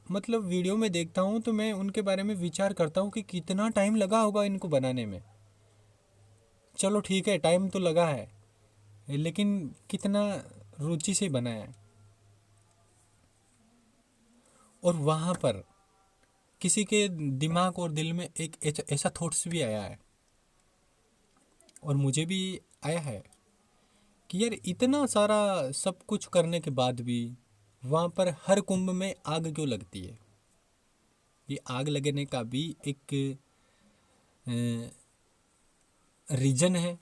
मतलब वीडियो में देखता हूँ तो मैं उनके बारे में विचार करता हूँ कि कितना टाइम लगा होगा इनको बनाने में। चलो ठीक है, टाइम तो लगा है, लेकिन कितना रुचि से बनाया है। और वहाँ पर किसी के दिमाग और दिल में एक ऐसा थॉट्स भी आया है, और मुझे भी आया है कि यार इतना सारा सब कुछ करने के बाद भी वहाँ पर हर कुंभ में आग क्यों लगती है। ये आग लगने का भी एक रीजन है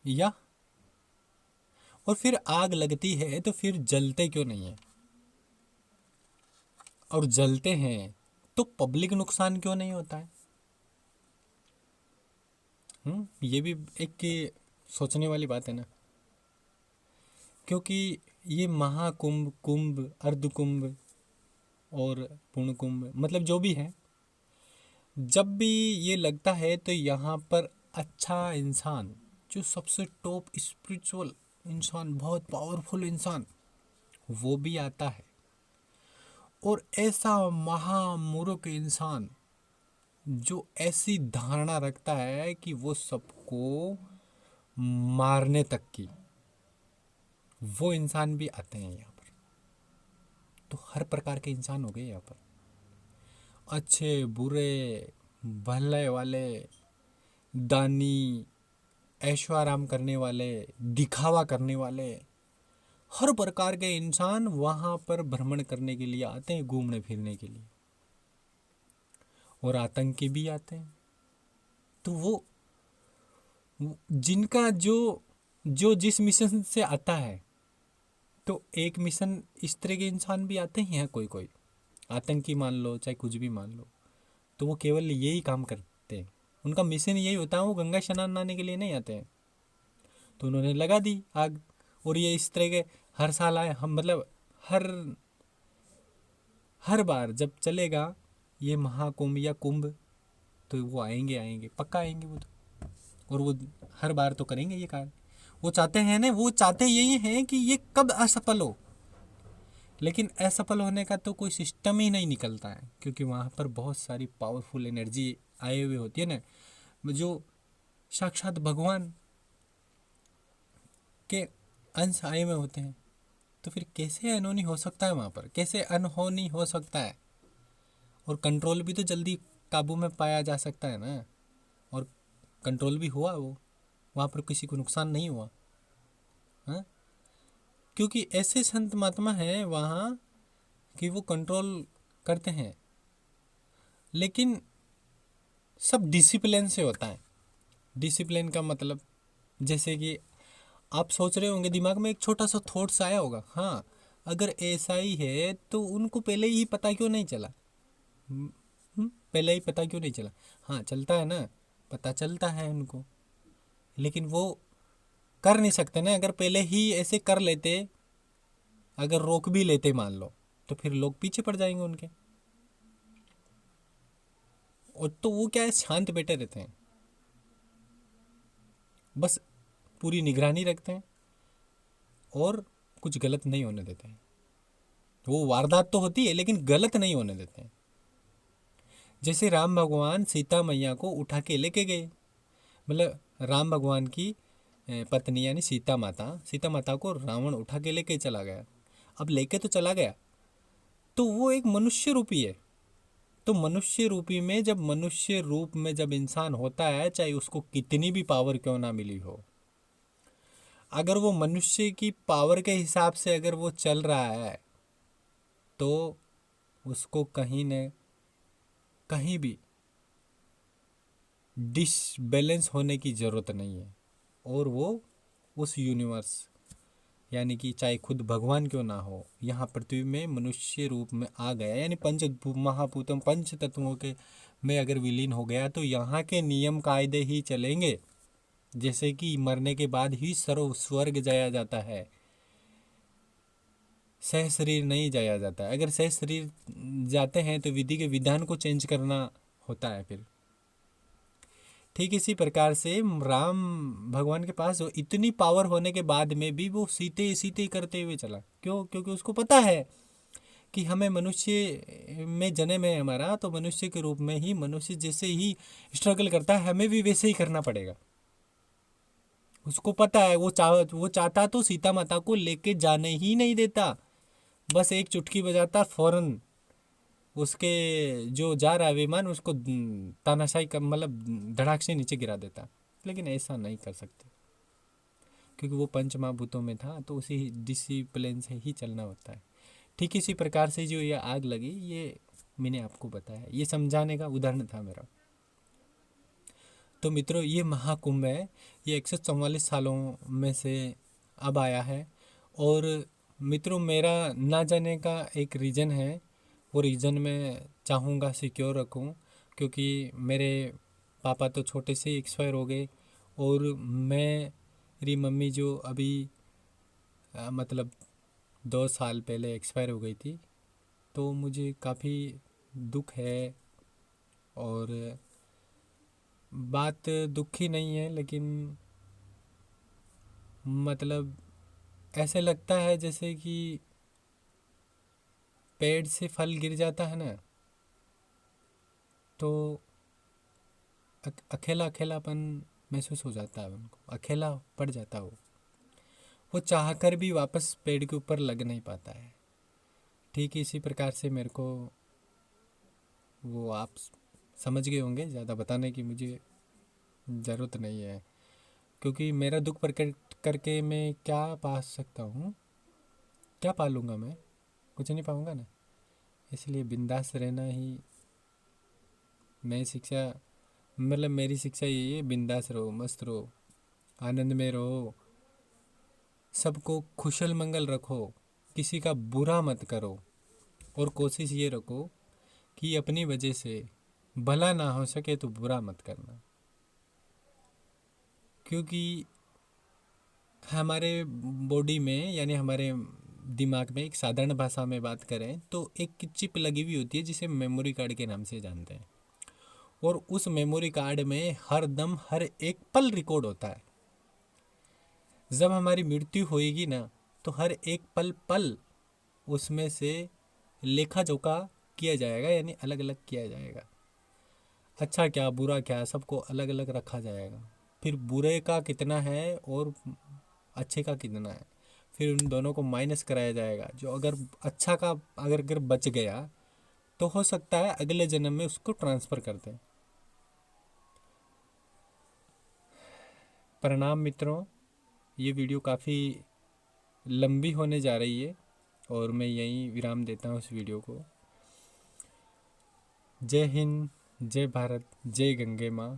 या, और फिर आग लगती है तो फिर जलते क्यों नहीं है, और जलते हैं तो पब्लिक नुकसान क्यों नहीं होता है। ये भी एक सोचने वाली बात है ना, क्योंकि ये महाकुंभ, कुंभ, अर्धकुंभ और पूर्ण कुंभ, मतलब जो भी है, जब भी ये लगता है तो यहाँ पर अच्छा इंसान, जो सबसे टॉप स्पिरिचुअल इंसान, बहुत पावरफुल इंसान, वो भी आता है। और ऐसा महामूर्ख इंसान जो ऐसी धारणा रखता है कि वो सबको मारने तक की, वो इंसान भी आते हैं यहाँ पर। तो हर प्रकार के इंसान हो गए यहाँ पर, अच्छे बुरे, भले वाले, दानी, ऐशोआराम करने वाले, दिखावा करने वाले, हर प्रकार के इंसान वहाँ पर भ्रमण करने के लिए आते हैं, घूमने फिरने के लिए। और आतंकी भी आते हैं। तो वो जिनका जो जो जिस मिशन से आता है, तो एक मिशन इस तरह के इंसान भी आते ही हैं, कोई कोई आतंकी मान लो, चाहे कुछ भी मान लो, तो वो केवल यही काम करते हैं। उनका मिशन यही होता है, वो गंगा स्नान नहाने के लिए नहीं आते हैं। तो उन्होंने लगा दी आग, और ये इस तरह के हर साल आए, हम मतलब हर हर बार जब चलेगा ये महाकुंभ या कुंभ, तो वो आएंगे आएंगे, पक्का आएंगे वो तो। और वो हर बार तो करेंगे ये कार्य। वो चाहते हैं ना, वो चाहते यही हैं कि ये कब असफल हो, लेकिन असफल होने का तो कोई सिस्टम ही नहीं निकलता है, क्योंकि वहाँ पर बहुत सारी पावरफुल एनर्जी आए हुए होती है ना, जो साक्षात भगवान के अंश आए हुए होते हैं। तो फिर कैसे अनहोनी हो सकता है वहाँ पर, कैसे अनहोनी हो सकता है। और कंट्रोल भी तो जल्दी काबू में पाया जा सकता है ना, और कंट्रोल भी हुआ, वो वहाँ पर किसी को नुकसान नहीं हुआ। हाँ, क्योंकि ऐसे संत महात्मा हैं वहाँ कि वो कंट्रोल करते हैं, लेकिन सब डिसिप्लिन से होता है। डिसिप्लिन का मतलब, जैसे कि आप सोच रहे होंगे, दिमाग में एक छोटा सा थॉट्स आया होगा, हाँ अगर ऐसा ही है तो उनको पहले ही पता क्यों नहीं चला। पहले ही पता क्यों नहीं चला। हाँ चलता है ना, पता चलता है उनको, लेकिन वो कर नहीं सकते ना। अगर पहले ही ऐसे कर लेते, अगर रोक भी लेते मान लो, तो फिर लोग पीछे पड़ जाएंगे उनके। और तो वो क्या है, शांत बैठे रहते हैं, बस पूरी निगरानी रखते हैं और कुछ गलत नहीं होने देते हैं। वो वारदात तो होती है लेकिन गलत नहीं होने देते हैं। जैसे राम भगवान सीता मैया को उठा के लेके गए, मतलब राम भगवान की पत्नी यानी सीता माता को रावण उठा के लेके चला गया। अब लेके तो चला गया, तो वो एक मनुष्य रूपी है। तो मनुष्य रूपी में, जब मनुष्य रूप में जब इंसान होता है, चाहे उसको कितनी भी पावर क्यों ना मिली हो, अगर वो मनुष्य की पावर के हिसाब से अगर वो चल रहा है, तो उसको कहीं न कहीं भी डिसबैलेंस होने की ज़रूरत नहीं है। और वो उस यूनिवर्स, यानी कि चाहे खुद भगवान क्यों ना हो, यहाँ पृथ्वी में मनुष्य रूप में आ गया, यानी पंच महाभूतों, पंच तत्वों के में अगर विलीन हो गया, तो यहाँ के नियम कायदे ही चलेंगे। जैसे कि मरने के बाद ही सर्व स्वर्ग जाया जाता है, सह शरीर नहीं जाया जाता। अगर सह शरीर जाते हैं तो विधि के विधान को चेंज करना होता है फिर। ठीक इसी प्रकार से राम भगवान के पास इतनी पावर होने के बाद में भी वो सीते सीते करते हुए चला। क्यों? क्योंकि उसको पता है कि हमें मनुष्य में जन्म है हमारा, तो मनुष्य के रूप में ही, मनुष्य जैसे ही स्ट्रगल करता है, हमें भी वैसे ही करना पड़ेगा। उसको पता है, वो चाहता तो सीता माता को लेके जाने ही नहीं देता, बस एक चुटकी बजाता, फौरन उसके जो जा रहा है विमान, उसको तानाशाही का मतलब धड़ाक से नीचे गिरा देता। लेकिन ऐसा नहीं कर सकते, क्योंकि वो पंच महाभूतों में था, तो उसी डिसिप्लिन से ही चलना होता है। ठीक इसी प्रकार से जो ये आग लगी, ये मैंने आपको बताया, ये समझाने का उदाहरण था मेरा। तो मित्रों, ये महाकुंभ है, ये 144 सालों में से अब आया है। और मित्रों, मेरा ना जाने का एक रीज़न है, वो रीज़न मैं चाहूँगा सिक्योर रखूँ, क्योंकि मेरे पापा तो छोटे से ही एक्सपायर हो गए, और मेरी मम्मी जो अभी मतलब 2 साल पहले एक्सपायर हो गई थी। तो मुझे काफ़ी दुख है, और बात दुखी नहीं है, लेकिन मतलब ऐसे लगता है जैसे कि पेड़ से फल गिर जाता है ना, तो अकेला अकेलापन महसूस हो जाता है, उनको अकेला पड़ जाता है वो चाह कर भी वापस पेड़ के ऊपर लग नहीं पाता है। ठीक इसी प्रकार से मेरे को वो आप समझ गए होंगे, ज़्यादा बताने की मुझे ज़रूरत नहीं है, क्योंकि मेरा दुख प्रकट करके मैं क्या पा सकता हूँ, क्या पालूँगा मैं, कुछ नहीं पाऊँगा ना। इसलिए बिंदास रहना ही मैं शिक्षा, मतलब मेरी शिक्षा यही है, बिंदास रहो, मस्त रहो, आनंद में रहो, सबको खुशल मंगल रखो, किसी का बुरा मत करो, और कोशिश ये रखो कि अपनी वजह से भला ना हो सके तो बुरा मत करना। क्योंकि हमारे बॉडी में, यानी हमारे दिमाग में, एक साधारण भाषा में बात करें तो एक चिप लगी हुई होती है जिसे मेमोरी कार्ड के नाम से जानते हैं। और उस मेमोरी कार्ड में हर दम हर एक पल रिकॉर्ड होता है। जब हमारी मृत्यु होएगी ना, तो हर एक पल पल उसमें से लेखा जोखा किया जाएगा, यानी अलग अलग किया जाएगा। अच्छा क्या बुरा क्या सबको अलग अलग रखा जाएगा। फिर बुरे का कितना है और अच्छे का कितना है, फिर उन दोनों को माइनस कराया जाएगा। जो अगर अच्छा का अगर बच गया तो हो सकता है अगले जन्म में उसको ट्रांसफ़र कर दें। प्रणाम मित्रों, ये वीडियो काफ़ी लंबी होने जा रही है, और मैं यहीं विराम देता हूँ इस वीडियो को। जय हिंद, जय भारत, जय गंगे माँ।